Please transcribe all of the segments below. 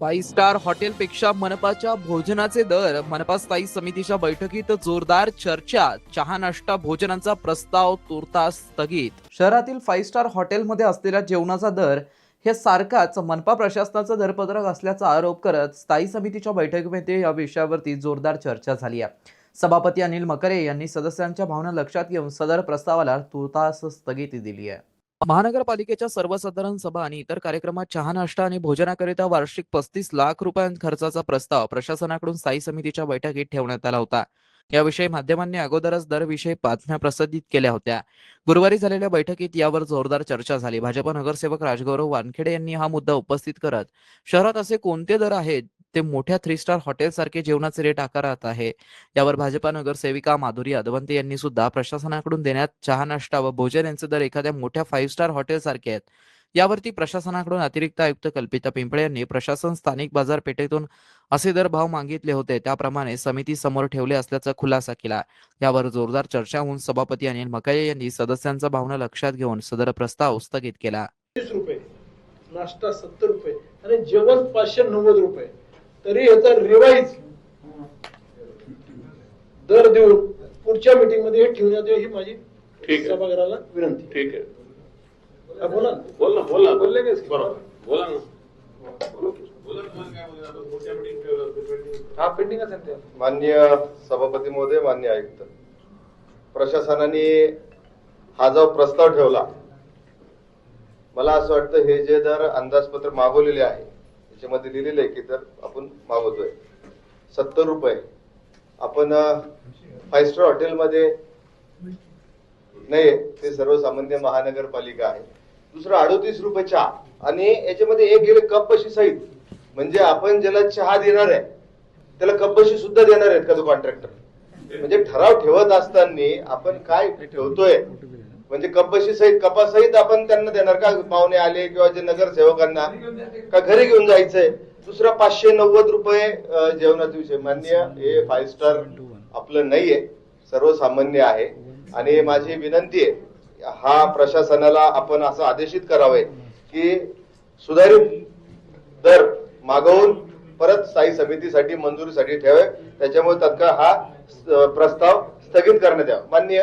Five star हॉटेलपेक्षा मनपाच्या भोजनाचे दर. मनपा स्थायी समितीच्या बैठकीत जोरदार चर्चा. चहा नाश्ता भोजनाचा प्रस्ताव तुर्तास स्थगित. शहरातील फाइव्ह स्टार हॉटेलमध्ये असलेल्या जेवणाचा दर हे सारखाच मनपा प्रशासनाचं दरपत्रक असल्याचा आरोप करत स्थायी समितीच्या बैठकीमध्ये या विषयावरती जोरदार चर्चा झाली आहे. सभापती अनिल मकरे यांनी सदस्यांच्या भावना लक्षात घेऊन सदर प्रस्तावाला तुर्तास स्थगिती दिली आहे. महानगरपालिकेच्या सर्वसाधारण सभा आणि इतर कार्यक्रमात चहा नाश्ता आणि भोजनाकरिता वार्षिक 35 लाख रुपयांचा खर्चाचा प्रस्ताव प्रशासनाकडून स्थायी समितीच्या बैठकीत ठेवण्यात आला होता. याविषयी माध्यमांनी अगोदरच दरविषयी बातम्या प्रसिद्ध केल्या होत्या. गुरुवारी झालेल्या बैठकीत यावर जोरदार चर्चा झाली. भाजप नगरसेवक राजगौरव वानखेडे यांनी हा मुद्दा उपस्थित करत शहरात असे कोणते दर आहेत ते मोठ्या 3 स्टार हॉटेल सारखे जेवणाचे रेट आकारत आहे. यावर भाजपा नगरसेविका माधुरी अदवंते यांनी सुद्धा प्रशासनाकडून देण्यात चहा नाश्ता व भोजन यांचे दर एखाद्या मोठ्या 5 स्टार हॉटेल सारखे आहेत. यावरती प्रशासनाकडून अतिरिक्त आयुक्त कल्पिता पिंपळे यांनी प्रशासन स्थानिक बाजारपेठेतून असे दर भाव मागितले होते त्याप्रमाणे समिती समोर ठेवले असल्याचा खुलासा केला. यावर जोरदार चर्चा होऊन सभापती अनिल मकरे यांनी सदस्यांचा भावना लक्षात घेऊन सदर प्रस्ताव स्थगित केला. 30 रुपये, नाश्ता 70 रुपये आणि जेवण 590 रुपये, तरी याचा रिवाइज दर देऊन पुढच्या मीटिंग मध्ये हे ठेवण्यात यावी ही माझी सभागृहाला विनंती. ठीक आहे. बोला बोलले का? बरोबर बोला ना. हा पेंडिंग असेल ते. माननीय सभापती महोदय, माननीय आयुक्त, प्रशासनाने हा जो प्रस्ताव ठेवला, मला असं वाटतं हे जे दर अंदाजपत्र मागवलेले आहे त्याच्यामध्ये लिहिलेलं आहे की दर आपण मागवतोय 70 रुपये. आपण 5 स्टार हॉटेलमध्ये नाही, ते सर्वसामान्य महानगरपालिका आहे. दुसरं 38 रुपये चहा आणि याच्यामध्ये एक गेले कपबशी सहित, म्हणजे आपण ज्याला चहा देणार आहे त्याला कपबशी सुद्धा देणार आहेत का तो कॉन्ट्रॅक्टर? म्हणजे ठराव ठेवत असताना आपण काय ठेवतोय, म्हणजे कपबशी सहित कपासहित आपण त्यांना देणार का? पाहुणे आले किंवा जे नगरसेवकांना का घरी घेऊन जायचंय? दुसरा 590 रुपये जेवणाचा विषय. मान्य, हे 5 स्टार आपलं नाहीये, सर्वसामान्य आहे. आणि माझी विनंती आहे, हा प्रशासनाला आपण असं आदेशित करावे की सुधारित दर मागवून परत स्थायी समितीसाठी मंजुरीसाठी ठेवावे. त्याच्यामुळे तत्काळ हा प्रस्ताव स्थगित करण्यात यावा. माननीय,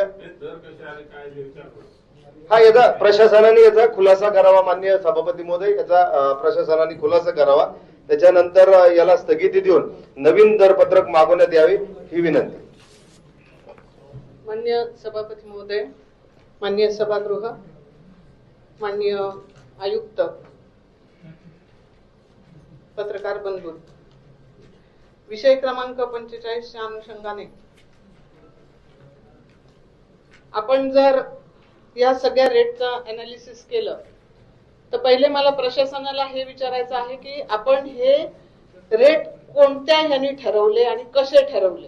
हा याचा प्रशासनाने याचा खुलासा करावा. माननीय सभापती महोदय, याचा प्रशासनाने खुलासा करावा. त्याच्यानंतर याला स्थगिती देऊन नवीन दरपत्रक मागवण्यात यावे ही विनंती. माननीय सभापती महोदय, माननीय सभागृह, माननीय आयुक्त, पत्रकार बंधू, विषय क्रमांक 45 च्या अनुषंगाने आपण जर या सगळ्या रेटचा अनालिसिस केलं तर पहिले मला प्रशासनाला हे विचारायचं आहे की आपण हे रेट कोणत्या ह्यानी ठरवले आणि कसे ठरवले.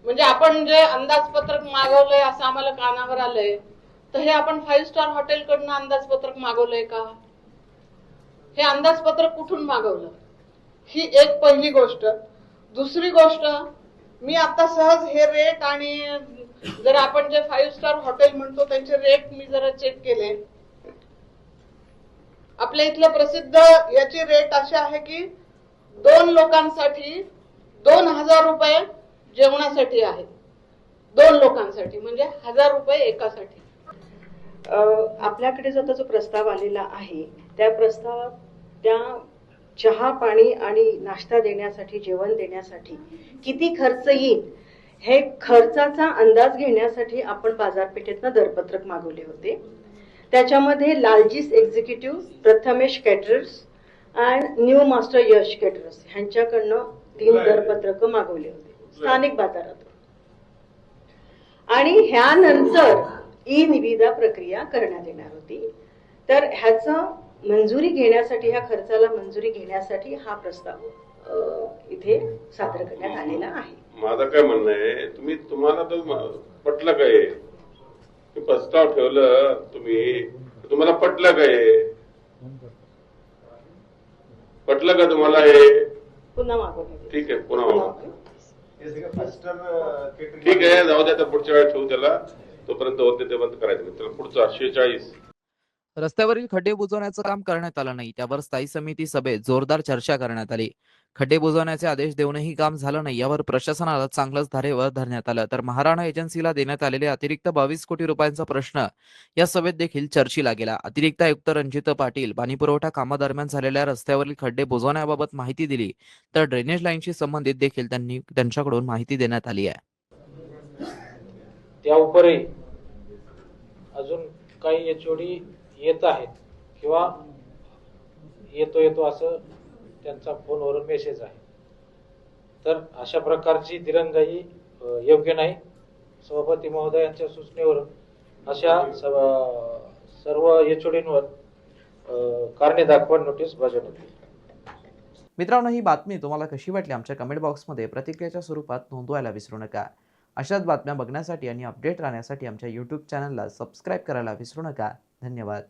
म्हणजे आपण जे अंदाजपत्रक मागवलंय असं आम्हाला कानावर आलंय, तर हे आपण 5 स्टार हॉटेल कडनं अंदाजपत्रक मागवलंय का? हे अंदाजपत्रक कुठून मागवलं, ही एक पहिली गोष्ट. दुसरी गोष्ट, मी आता सहज हे रेट आणि जर आपण जे 5 स्टार हॉटेल म्हणतो त्यांचे रेट मी जरा चेक केले. आपल्या इथलं प्रसिद्ध याची रेट अशी आहे की 2 लोकांसाठी 2000 रुपये जेवणासाठी आहे. 2 लोकांसाठी म्हणजे 1000 रुपये एकासाठी. आपल्याकडे जो आता प्रस्ताव आलेला आहे त्या प्रस्तावात त्या चहा पाणी आणि नाश्ता देण्यासाठी, जेवण देण्यासाठी किती खर्च येईल हे खर्चाचा अंदाज घेण्यासाठी आपण बाजारपेठेतनं दरपत्रक मागवले होते. त्याच्यामध्ये लालजीस एक्झिक्युटिव्ह, प्रथमेश कॅटरर्स आणि न्यू मास्टर यश कॅटरर्स ह्यांच्याकडनं 3 दरपत्रक मागवले होते स्थानिक बाजारात. आणि ह्यानंतर ई निविदा प्रक्रिया करण्यात येणार होती. तर ह्याचं मंजुरी घेण्यासाठी, ह्या खर्चाला मंजुरी घेण्यासाठी हा प्रस्ताव इथे सादर करण्यात आलेला आहे. माझं काय म्हणणं आहे, तुम्हाला तर पटलं काय प्रस्ताव ठेवलं तुम्ही, तुम्हाला पटलं काय? पटलं का तुम्हाला हे? पुन्हा मागवले. ठीक आहे, पुन्हा मागवलं. ठीक आहे, जाऊ द्या. पुढच्या वेळेस ठेवू त्याला, तोपर्यंत होते ते बंद करायचं. मित्र पुढचा 46 रस्त्यावरील खड्डे बुजवण्याचं काम करण्यात आलं नाही, त्यावर स्थायी समिती सभेत जोरदार चर्चा करण्यात आली. खड्डे बुजवण्याचे आदेश देऊनही काम झालं नाही, यावर प्रशासनाला चांगलंच धारेवर धरण्यात आलं. तर महाराणा एजन्सीला देण्यात आलेले अतिरिक्त 22 कोटी रुपयांचा प्रश्न या सभेत देखील चर्चीला गेला. अतिरिक्त आयुक्त रणजित पाटील पाणीपुरवठा कामादरम्यान झालेल्या रस्त्यावरील खड्डे बुजवण्याबाबत माहिती दिली, तर ड्रेनेज लाईनशी संबंधित देखील त्यांच्याकडून माहिती देण्यात आली आहे. त्या उपरही अजून काही एचओडी येत आहेत किंवा येतो असं त्यांचा फोनवरून मेसेज आहे. तर अशा प्रकारची दिरंगाई योग्य नाही. सभापती महोदयांच्या सूचनेवरून अशा सर्व एचओडींवर कारणे दाखवा नोटीस बजावण्यात येईल. मित्रांनो, ही बातमी तुम्हाला कशी वाटली आमच्या कमेंट बॉक्समध्ये प्रतिक्रियेच्या स्वरूपात नोंदवायला विसरू नका. अशाच बातम्या बघण्यासाठी आणि अपडेट राहण्यासाठी आमच्या यूट्यूब चॅनलला सबस्क्राईब करायला विसरू नका. धन्यवाद.